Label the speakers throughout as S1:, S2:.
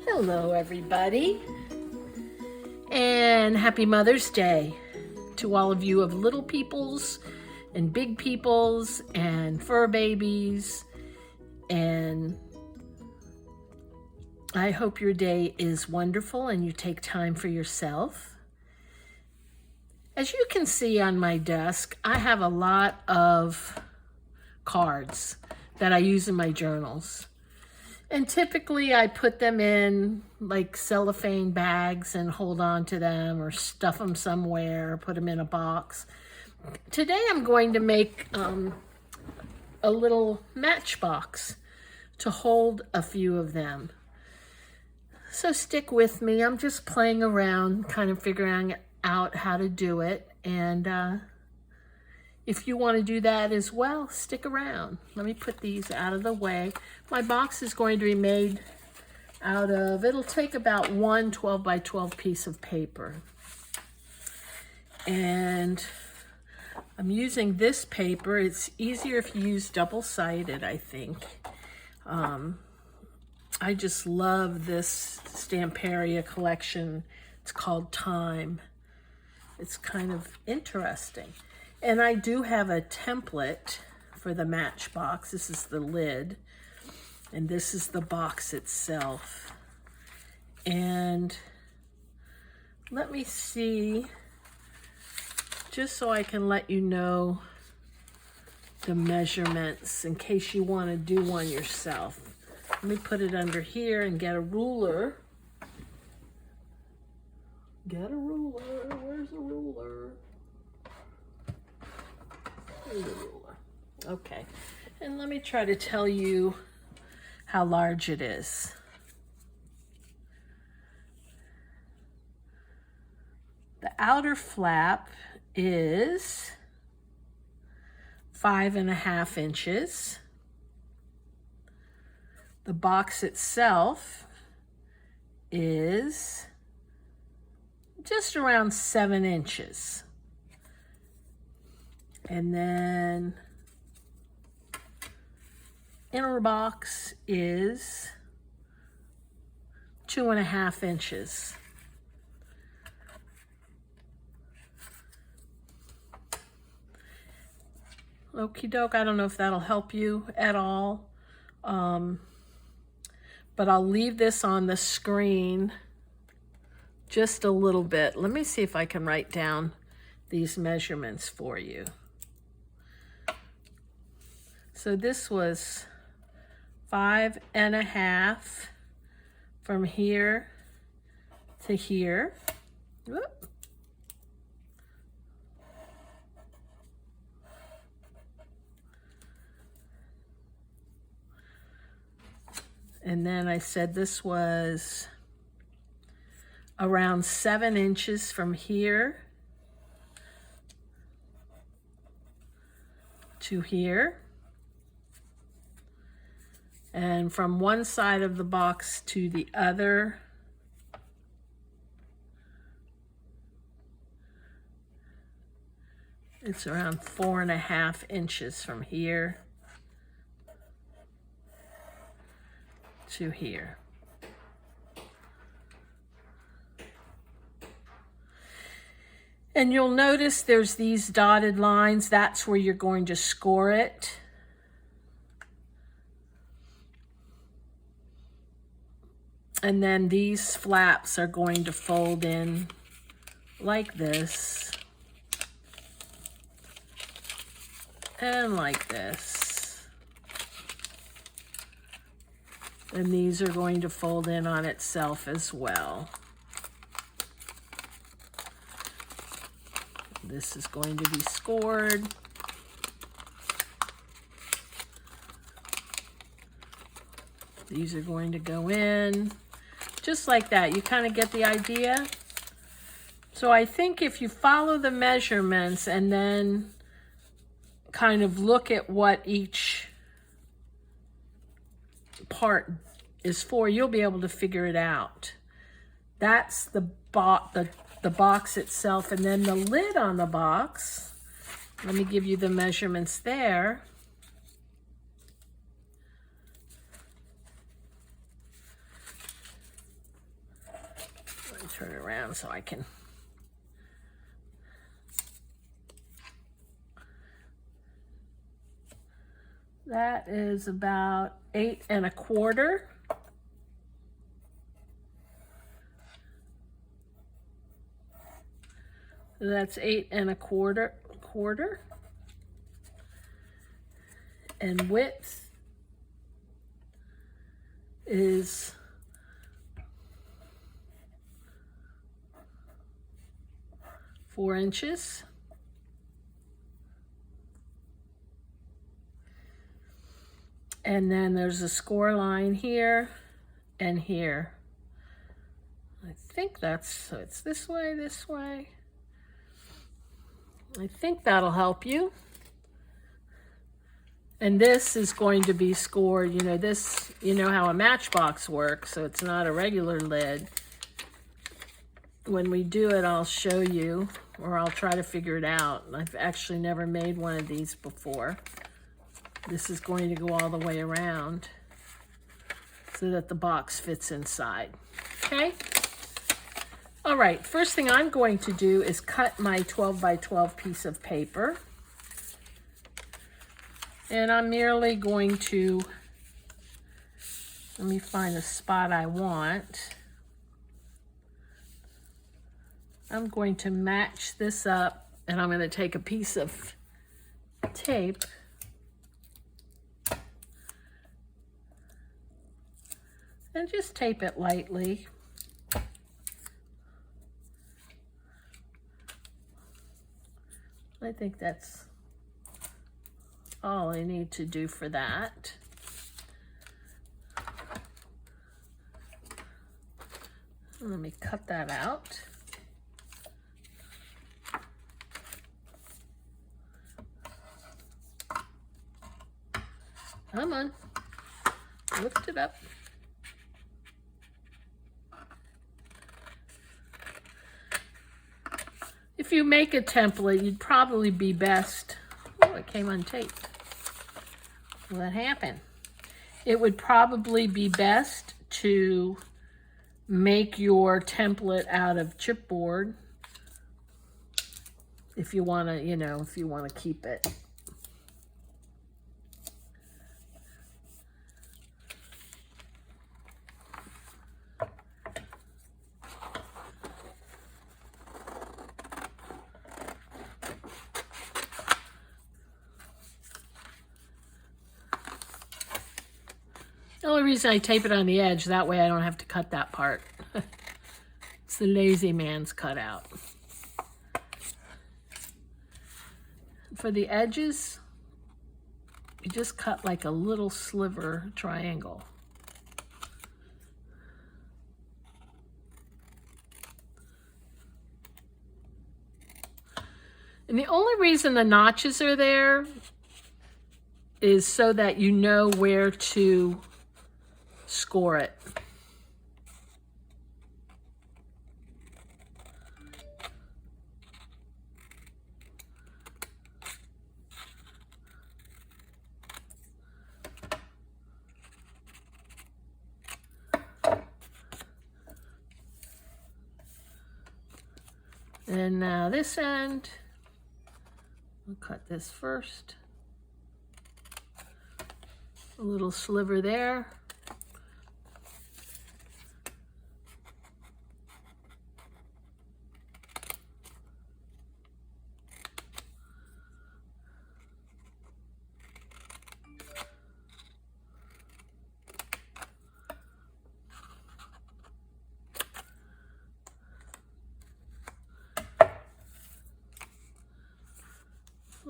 S1: Hello, everybody, and happy Mother's Day to all of you of little peoples and big peoples and fur babies. And I hope your day is wonderful and you take time for yourself. As you can see on my desk, I have a lot of cards that I use in my journals. And typically I put them in like cellophane bags and hold on to them or stuff them somewhere, or put them in a box. Today I'm going to make a little matchbox to hold a few of them. So stick with me. I'm just playing around, kind of figuring out how to do it. And if you want to do that as well, stick around. Let me put these out of the way. My box is going to be made out of, it'll take about one 12 by 12 piece of paper. And I'm using this paper. It's easier if you use double-sided, I think. I just love this Stamperia collection. It's called Time. It's kind of interesting. And I do have a template for the matchbox. This is the lid, and this is the box itself. And let me see, just so I can let you know the measurements in case you want to do one yourself. Let me put it under here and get a ruler. Get a ruler. Where's the ruler? Okay, and let me try to tell you how large it is. The outer flap is 5.5 inches. The box itself is just around 7 inches. And then inner box is 2.5 inches. Okie doke, I don't know if that'll help you at all. But I'll leave this on the screen just a little bit. Let me see if I can write down these measurements for you. So this was 5.5 from here to here. Whoop. And then I said this was around 7 inches from here to here. And from one side of the box to the other, it's around 4.5 inches from here to here. And you'll notice there's these dotted lines. That's where you're going to score it. And then these flaps are going to fold in like this and like this. And these are going to fold in on itself as well. This is going to be scored. These are going to go in. Just like that, you kind of get the idea. So I think if you follow the measurements and then kind of look at what each part is for, you'll be able to figure it out. That's the box itself, and then the lid on the box. Let me give you the measurements there. turn it around so I can. That is about 8 1/4. So that's 8 1/4. And width is 4 inches. And then there's a score line here and here. I think that's, so it's this way, this way. I think that'll help you. And this is going to be scored, you know, this, you know how a Matchbox works, so it's not a regular lid. When we do it, I'll show you, or I'll try to figure it out. I've actually never made one of these before. This is going to go all the way around so that the box fits inside, okay? All right, first thing I'm going to do is cut my 12 by 12 piece of paper. And I'm merely going to, let me find the spot I want. I'm going to match this up, and I'm going to take a piece of tape and just tape it lightly. I think that's all I need to do for that. Let me cut that out. Come on, lift it up. If you make a template, you'd probably be best, oh, it came untaped. What happened? It would probably be best to make your template out of chipboard if you want to, you know, if you want to keep it. The only reason I tape it on the edge, that way I don't have to cut that part. It's the lazy man's cutout. For the edges, you just cut like a little sliver triangle. And the only reason the notches are there is so that you know where to score it. And now this end, I'll cut this first. A little sliver there.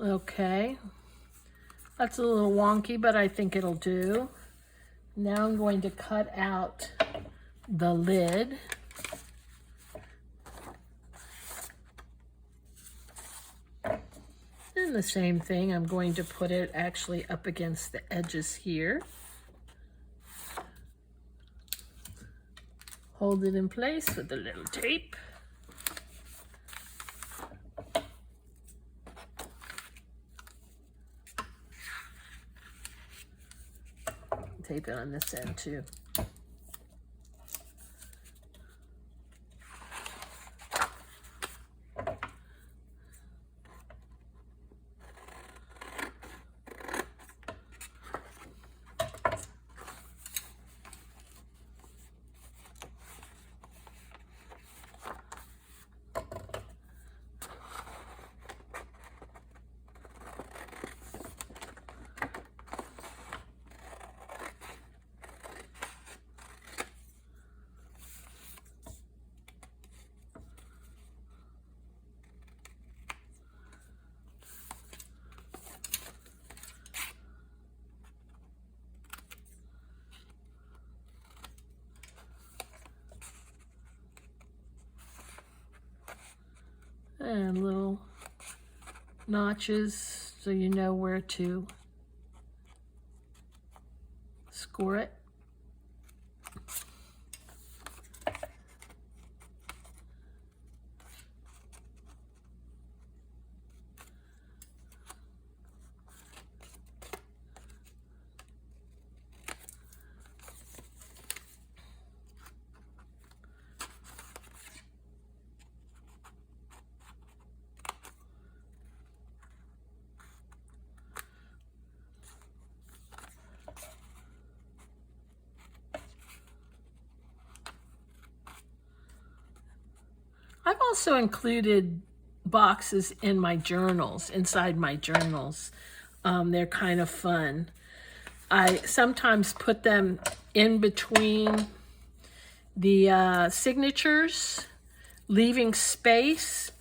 S1: Okay, that's a little wonky, but I think it'll do. Now I'm going to cut out the lid. And the same thing, I'm going to put it actually up against the edges here. Hold it in place with a little tape. Tape it on this end too. And little notches so you know where to score it. I've also included boxes in my journals, inside my journals. They're kind of fun. I sometimes put them in between the signatures, leaving space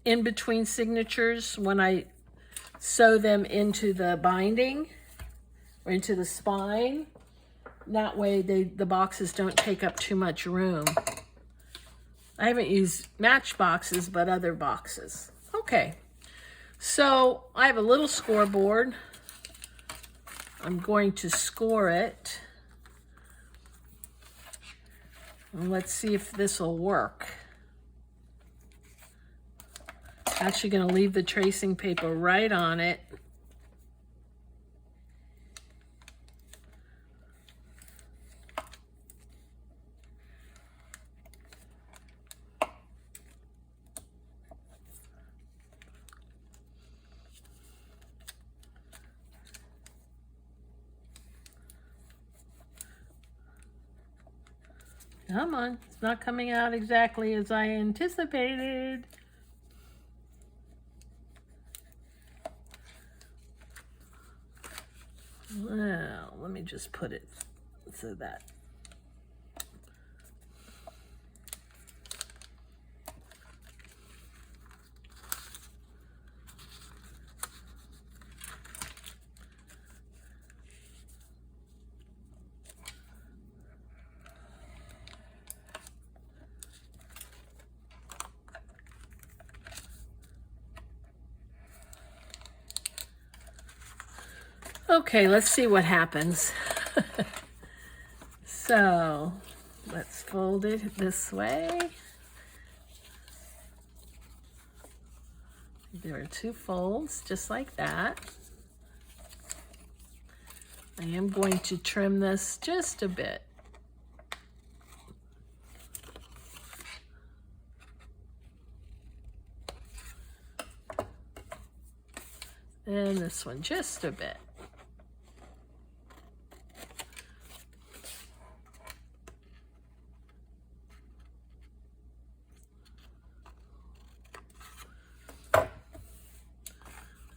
S1: in between signatures when I sew them into the binding or into the spine. That way the boxes don't take up too much room. I haven't used Matchboxes, but other boxes. Okay, so I have a little scoreboard. I'm going to score it. And let's see if this will work. Actually going to leave the tracing paper right on it. Come on, it's not coming out exactly as I anticipated. Well, let me just put it so that. Okay, let's see what happens. So, let's fold it this way. There are two folds, just like that. I am going to trim this just a bit. And this one just a bit.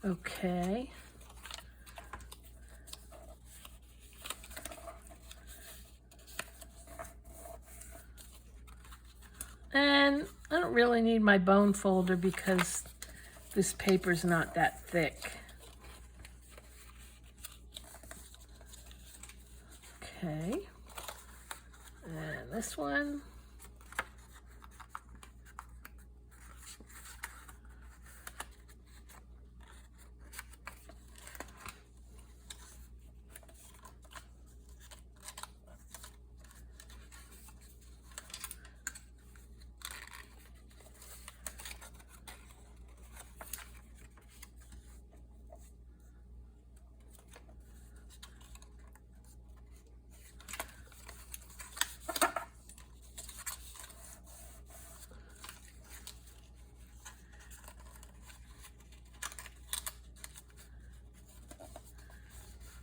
S1: Okay. And I don't really need my bone folder because this paper's not that thick. Okay. And this one.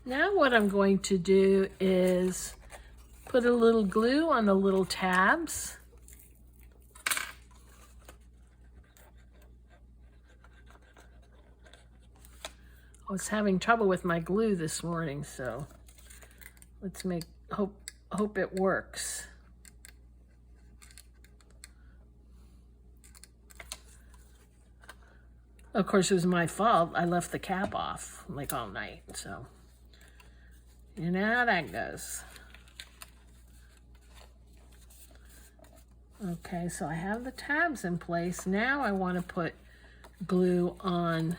S1: Now what I'm going to do is put a little glue on the little tabs. I was having trouble with my glue this morning, so let's hope it works. Of course, it was my fault. I left the cap off like all night, so you know how that goes. Okay, so I have the tabs in place. Now I want to put glue on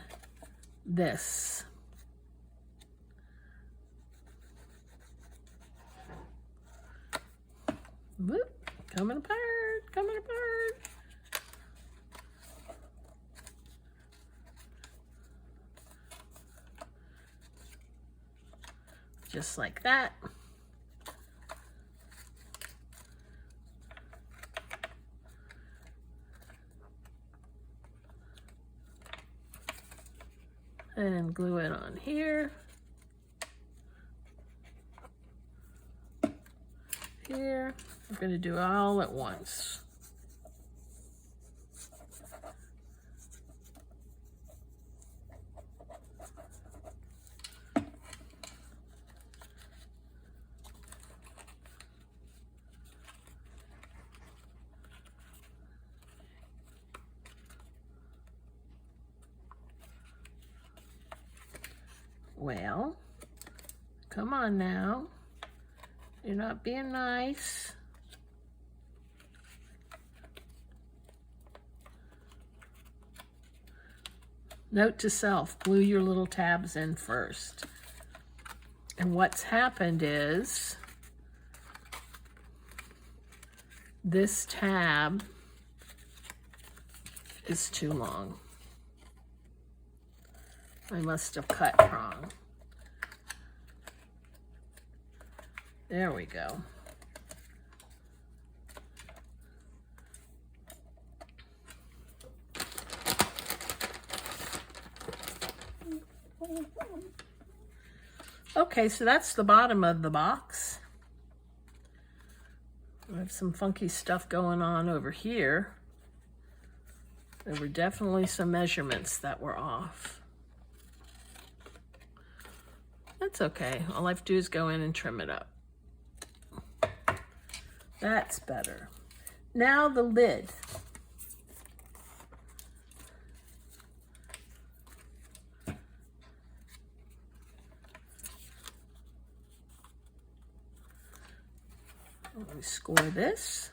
S1: this. Whoop, coming apart, coming apart. Just like that. And glue it on here. Here. I'm going to do it all at once. Well, come on now. You're not being nice. Note to self, glue your little tabs in first. And what's happened is this tab is too long. I must have cut wrong. There we go. Okay, so that's the bottom of the box. I have some funky stuff going on over here. There were definitely some measurements that were off. That's okay. All I have to do is go in and trim it up. That's better. Now the lid. Let me score this.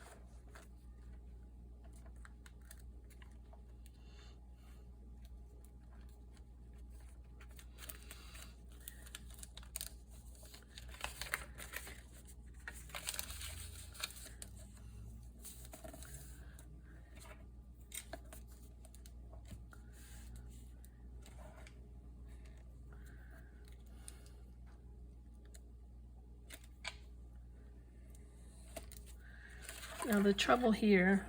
S1: Now the trouble here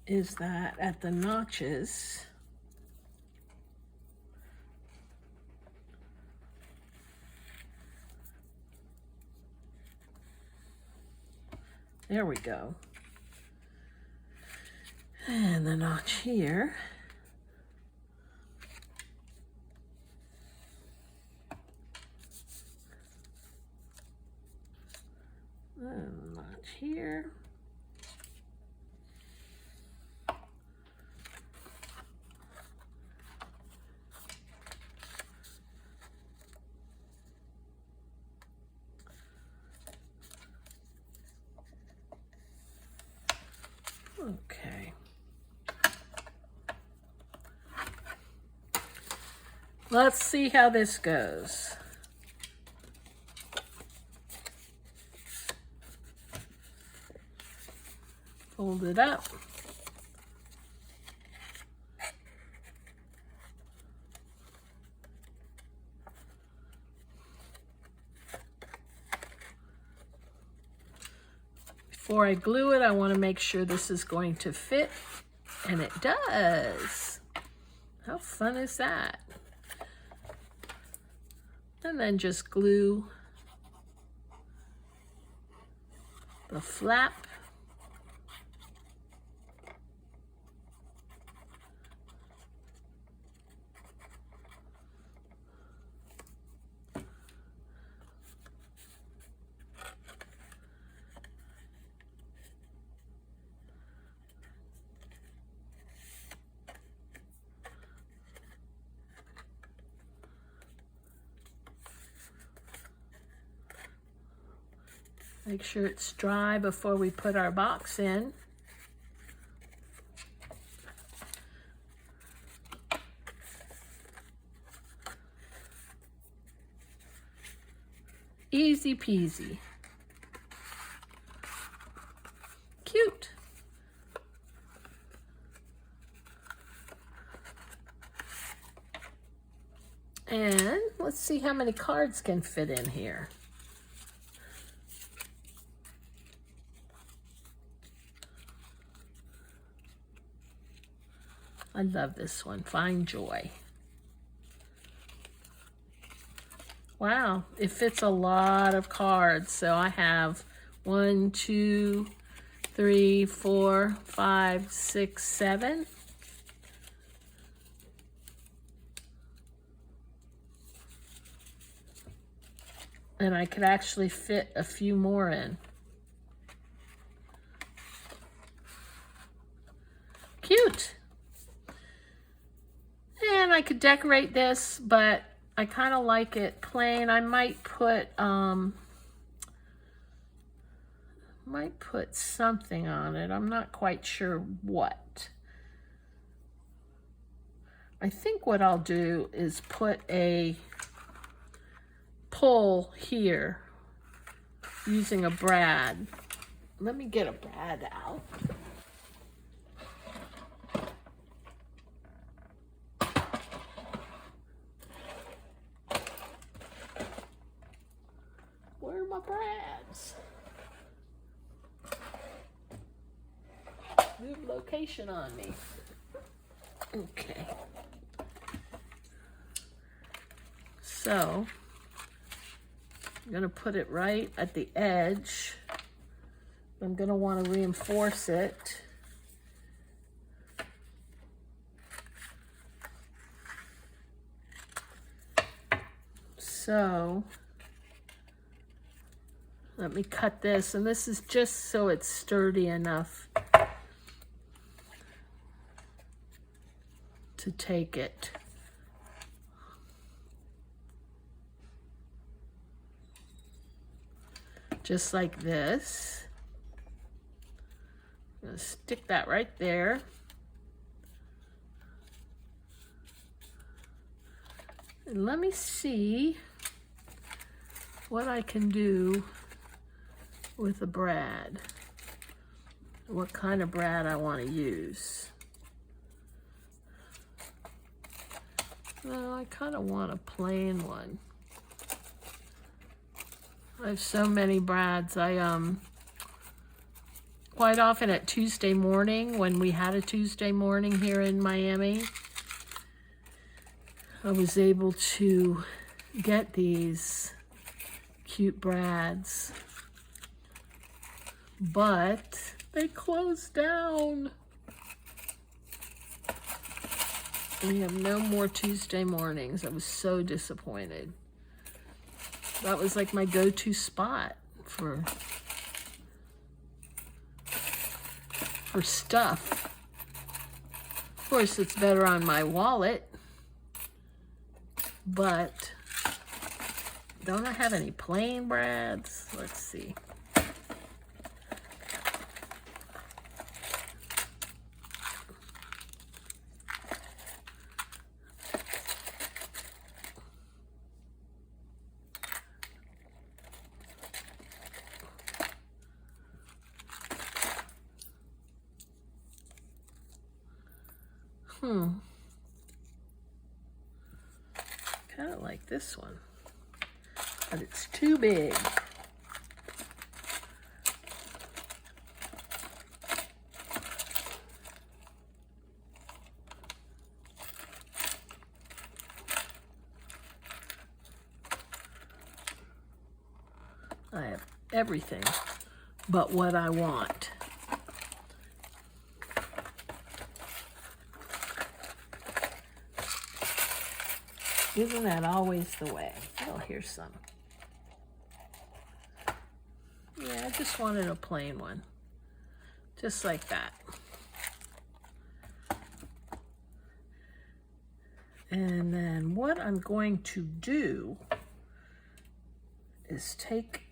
S1: is that at the notches, there we go. And the notch here. And notch here. Okay. Let's see how this goes. Fold it up. Before I glue it, I want to make sure this is going to fit, and it does. How fun is that? And then just glue the flap. Make sure it's dry before we put our box in. Easy peasy. Cute. And let's see how many cards can fit in here. I love this one, Find Joy. Wow, it fits a lot of cards. So I have 1, 2, 3, 4, 5, 6, 7. And I could actually fit a few more in. Cute. And I could decorate this, but I kind of like it plain. I might put something on it. I'm not quite sure what. I think what I'll do is put a pull here using a brad. Let me get a brad out. Where are my brads? Move location on me. Okay. So I'm going to put it right at the edge. I'm going to want to reinforce it. So let me cut this, and this is just so it's sturdy enough to take it. Just like this. I'm going to stick that right there. And let me see what I can do with a brad. What kind of brad I want to use. Well, I kind of want a plain one. I have so many brads. Quite often at Tuesday morning, when we had a Tuesday morning here in Miami, I was able to get these cute brads, but they closed down. We have no more Tuesday mornings. I was so disappointed. That was like my go-to spot for stuff. Of course, it's better on my wallet, but don't I have any plain brads? Let's see. Kind of like this one, but it's too big. I have everything but what I want. Isn't that always the way? Oh, here's some. Yeah, I just wanted a plain one. Just like that. And then what I'm going to do is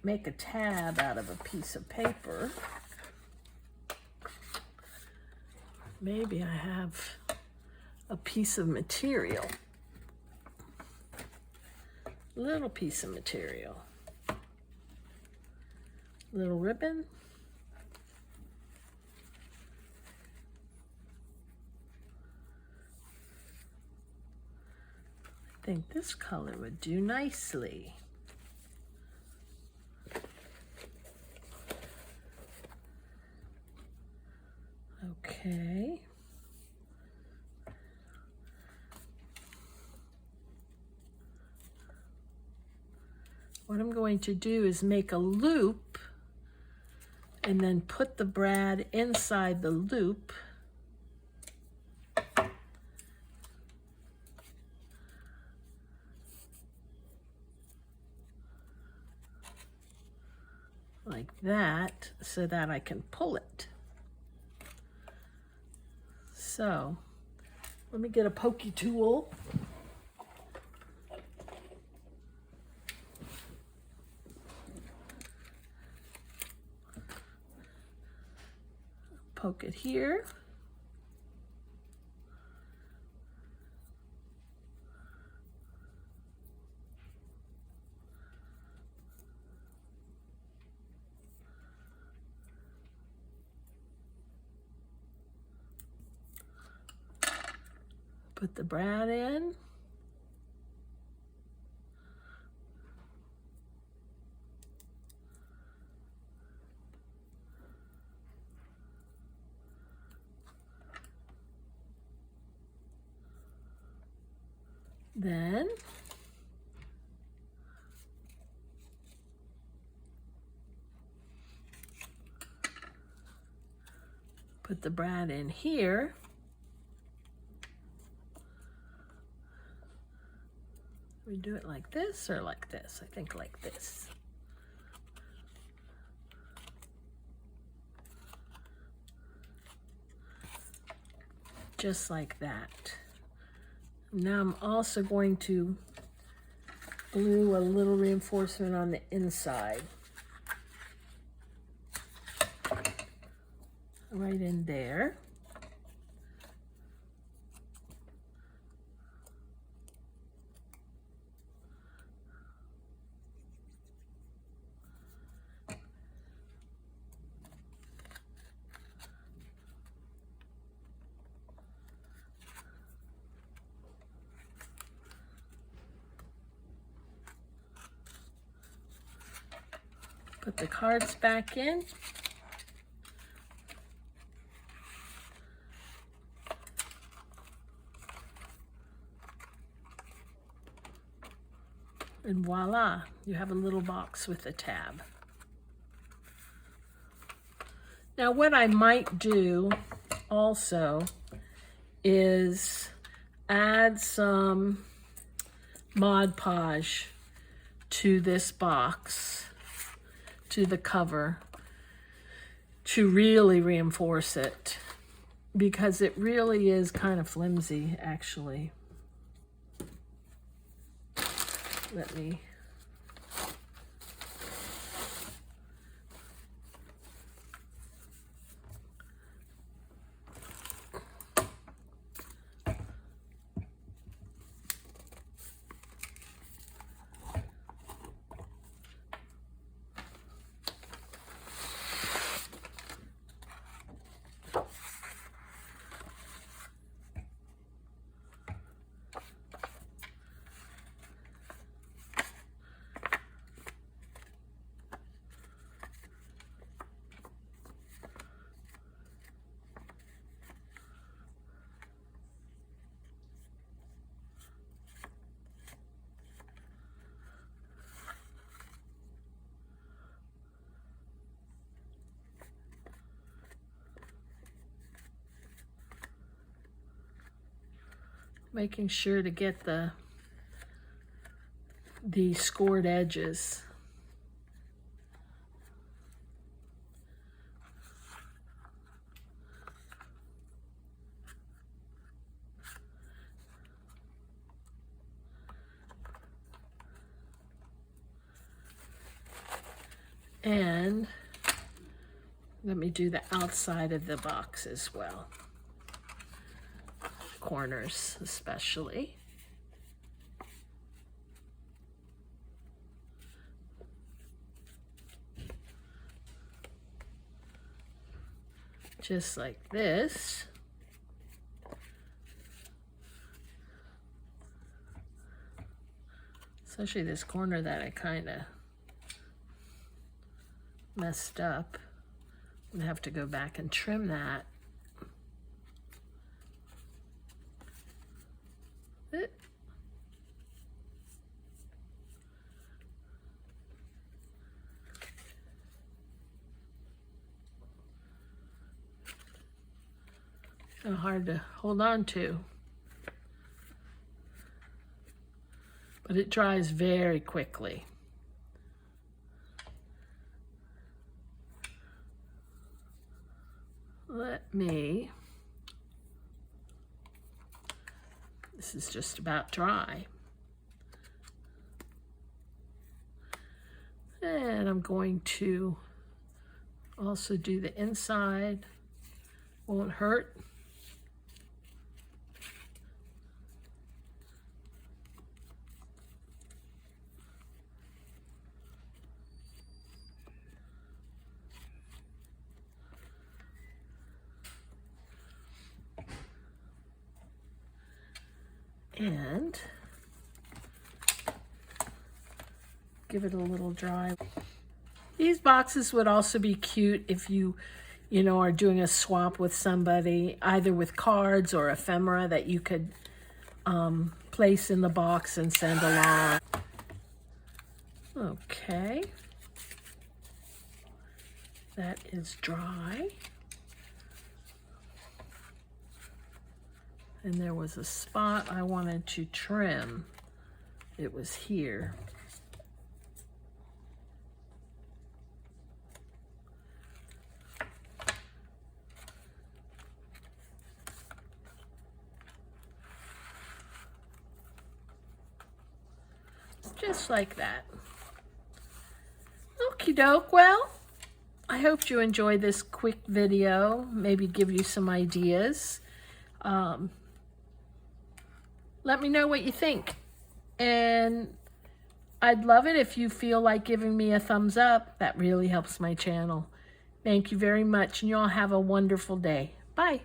S1: make a tab out of a piece of paper. Maybe I have a piece of material. Little piece of material. Little ribbon. I think this color would do nicely. Okay. What I'm going to do is make a loop and then put the brad inside the loop. Like that, so that I can pull it. So, let me get a pokey tool. Poke it here. Put the brad in. Then put the brad in here. We do it like this or like this? I think like this. Just like that. Now I'm also going to glue a little reinforcement on the inside. Right in there. Put the cards back in. And voila, you have a little box with a tab. Now what I might do also is add some Mod Podge to this box, to the cover, to really reinforce it, because it really is kind of flimsy, actually. Let me making sure to get the scored edges. And let me do the outside of the box as well. Corners especially. Just like this. Especially this corner that I kind of messed up. I'm gonna have to go back and trim that. So hard to hold on to. But it dries very quickly. This is just about dry. And I'm going to also do the inside. Won't hurt. And give it a little dry. These boxes would also be cute if you are doing a swap with somebody, either with cards or ephemera that you could place in the box and send along. Okay. That is dry. And there was a spot I wanted to trim. It was here. Just like that. Okie doke. Well, I hope you enjoyed this quick video. Maybe give you some ideas. Let me know what you think. And I'd love it if you feel like giving me a thumbs up. That really helps my channel. Thank you very much, and you all have a wonderful day. Bye.